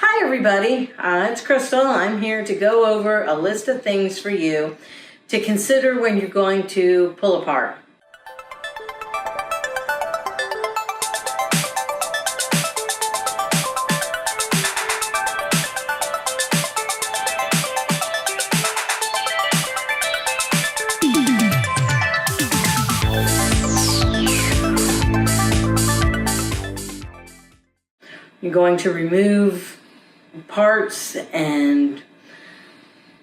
Hi everybody, it's Crystal. I'm here to go over a list of things for you to consider when you're going to pull apart. You're going to remove parts and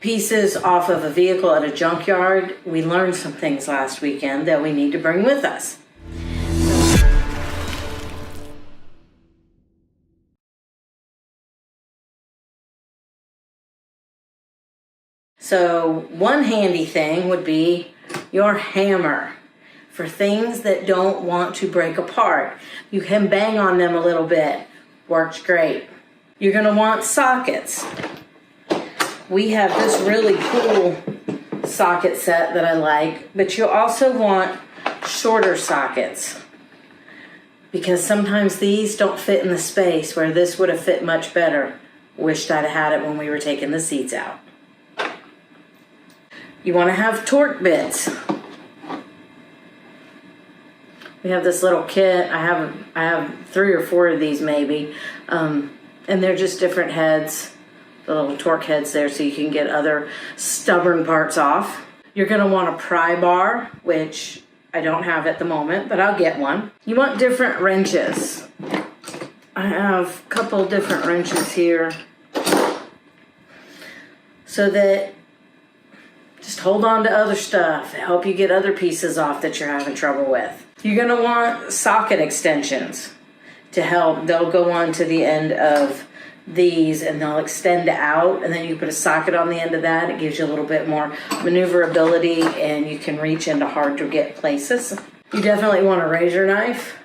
pieces off of a vehicle at a junkyard. We learned some things last weekend that we need to bring with us. So one handy thing would be your hammer for things that don't want to break apart. You can bang on them a little bit. Works great. You're going to want sockets. We have this really cool socket set that I like, but you also want shorter sockets because sometimes these don't fit in the space where this would have fit much better. Wished I'd have had it when we were taking the seats out. You want to have torque bits. We have this little kit. I have 3 or 4 of these maybe. And they're just different heads, the little torque heads there, so you can get other stubborn parts off. You're going to want a pry bar, which I don't have at the moment, but I'll get one. You want different wrenches. I have a couple different wrenches here so that just hold on to other stuff, help you get other pieces off that you're having trouble with. You're going to want socket extensions to help. They'll go on to the end of these and they'll extend out, and then you put a socket on the end of that. It gives you a little bit more maneuverability and you can reach into hard to get places. You definitely want a razor knife.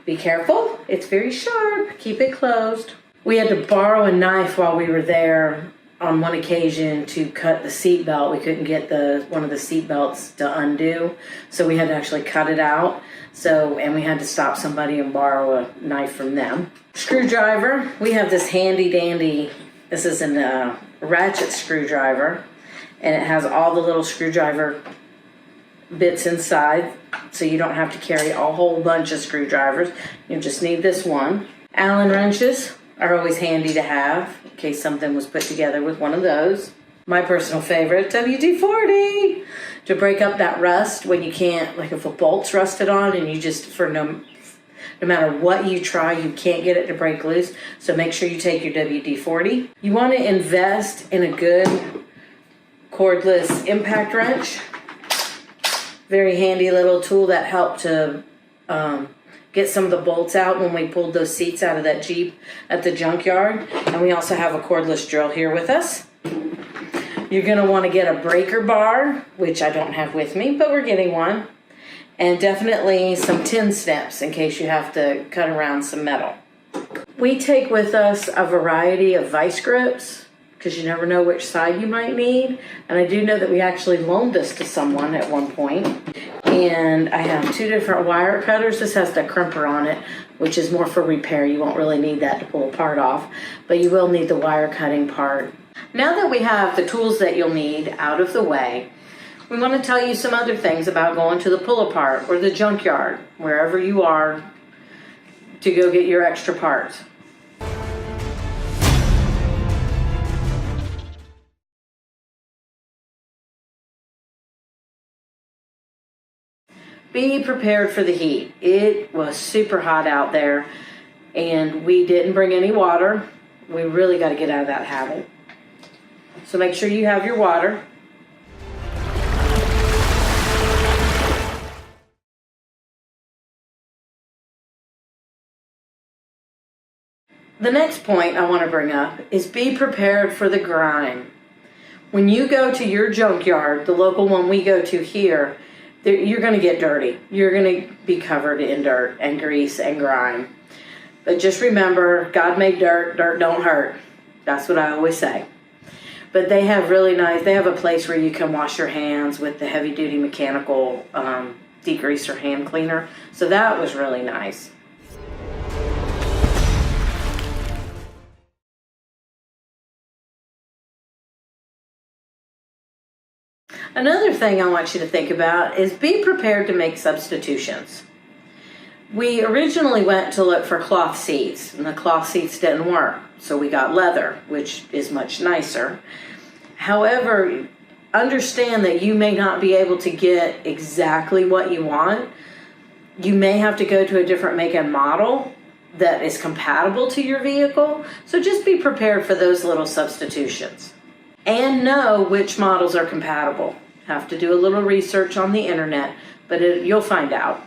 Be careful, it's very sharp. Keep it closed. We had to borrow a knife while we were there on one occasion to cut the seat belt. We couldn't get one of the seat belts to undo, so we had to actually cut it out. And we had to stop somebody and borrow a knife from them. Screwdriver. We have this handy dandy, this is a ratchet screwdriver, and it has all the little screwdriver bits inside, so you don't have to carry a whole bunch of screwdrivers. You just need this one. Allen wrenches are always handy to have in case something was put together with one of those. My personal favorite, WD-40, to break up that rust when you can't, like if a bolt's rusted on and you just, for no matter what you try, you can't get it to break loose. So make sure you take your WD-40. You want to invest in a good cordless impact wrench. Very handy little tool that helped to get some of the bolts out when we pulled those seats out of that Jeep at the junkyard. And we also have a cordless drill here with us. You're going to want to get a breaker bar, which I don't have with me, but we're getting one. And definitely some tin snips in case you have to cut around some metal. We take with us a variety of vice grips because you never know which side you might need. And I do know that we actually loaned this to someone at one point. And I have 2 different wire cutters. This has the crimper on it, which is more for repair. You won't really need that to pull a part off, but you will need the wire cutting part. Now that we have the tools that you'll need out of the way, we want to tell you some other things about going to the pull apart or the junkyard, wherever you are, to go get your extra parts. Be prepared for the heat. It was super hot out there and we didn't bring any water. We really got to get out of that habit. So make sure you have your water. The next point I want to bring up is be prepared for the grime. When you go to your junkyard, the local one we go to here, you're going to get dirty. You're going to be covered in dirt and grease and grime. But just remember, God made dirt, dirt don't hurt. That's what I always say. But they have they have a place where you can wash your hands with the heavy duty mechanical degreaser hand cleaner. So that was really nice. Another thing I want you to think about is be prepared to make substitutions. We originally went to look for cloth seats, and the cloth seats didn't work, so we got leather, which is much nicer. However, understand that you may not be able to get exactly what you want. You may have to go to a different make and model that is compatible to your vehicle, so just be prepared for those little substitutions. And know which models are compatible. Have to do a little research on the internet, but you'll find out.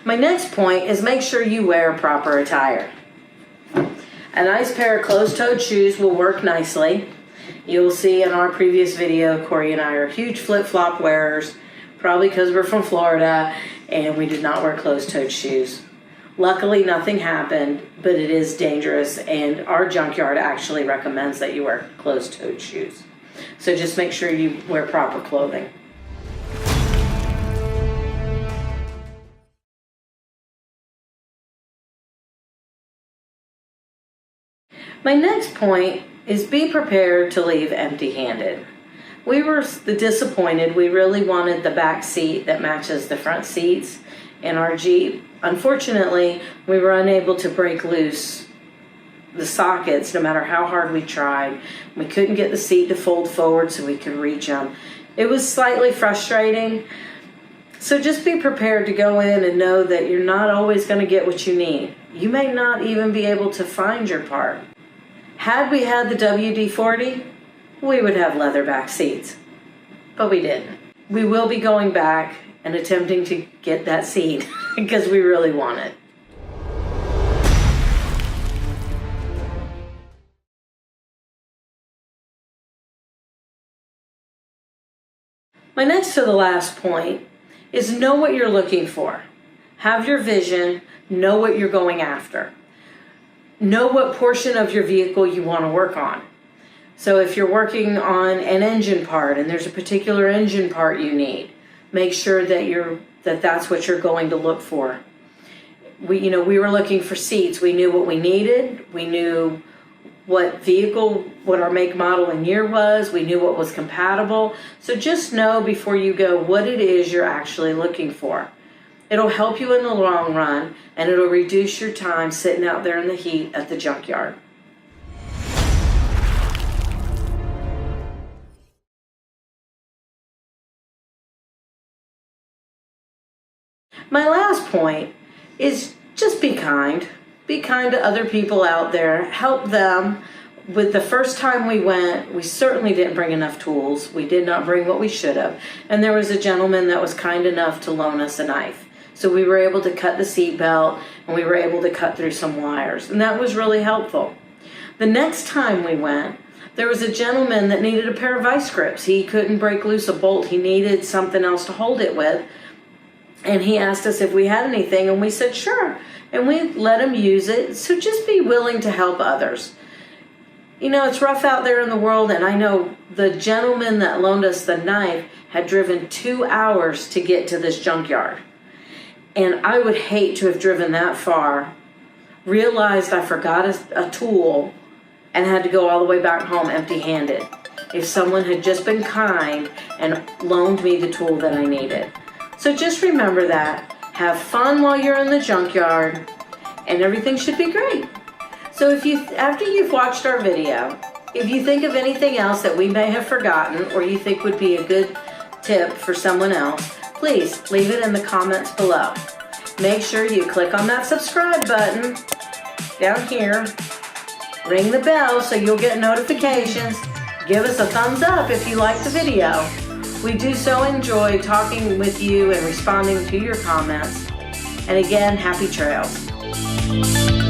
My next point is make sure you wear proper attire. A nice pair of closed-toed shoes will work nicely. You'll see in our previous video, Corey and I are huge flip-flop wearers, probably because we're from Florida and we did not wear closed-toed shoes. Luckily, nothing happened, but it is dangerous, and our junkyard actually recommends that you wear closed-toed shoes. So just make sure you wear proper clothing. My next point is be prepared to leave empty-handed. We were disappointed. We really wanted the back seat that matches the front seats in our Jeep. Unfortunately, we were unable to break loose the sockets no matter how hard we tried. We couldn't get the seat to fold forward so we could reach them. It was slightly frustrating. So just be prepared to go in and know that you're not always going to get what you need. You may not even be able to find your part. Had we had the WD-40, we would have leather back seats, but we didn't. We will be going back and attempting to get that seat because we really want it. My next to the last point is know what you're looking for. Have your vision, know what you're going after. Know what portion of your vehicle you want to work on. So if you're working on an engine part and there's a particular engine part you need, make sure that that's what you're going to look for. We were looking for seats. We knew what we needed. We knew what our make, model, and year was. We knew what was compatible. So just know before you go what it is you're actually looking for. It'll help you in the long run, and it'll reduce your time sitting out there in the heat at the junkyard. My last point is just be kind. Be kind to other people out there. Help them. With the first time we went, we certainly didn't bring enough tools. We did not bring what we should have. And there was a gentleman that was kind enough to loan us a knife. So we were able to cut the seat belt, and we were able to cut through some wires. And that was really helpful. The next time we went, there was a gentleman that needed a pair of vice grips. He couldn't break loose a bolt. He needed something else to hold it with. And he asked us if we had anything, and we said, sure. And we let him use it. So just be willing to help others. You know, it's rough out there in the world, and I know the gentleman that loaned us the knife had driven 2 hours to get to this junkyard. And I would hate to have driven that far, realized I forgot a tool, and had to go all the way back home empty-handed. If someone had just been kind and loaned me the tool that I needed. So just remember that. Have fun while you're in the junkyard, and everything should be great. So after you've watched our video, if you think of anything else that we may have forgotten or you think would be a good tip for someone else, please leave it in the comments below. Make sure you click on that subscribe button down here. Ring the bell so you'll get notifications. Give us a thumbs up if you like the video. We do so enjoy talking with you and responding to your comments. And again, happy trails.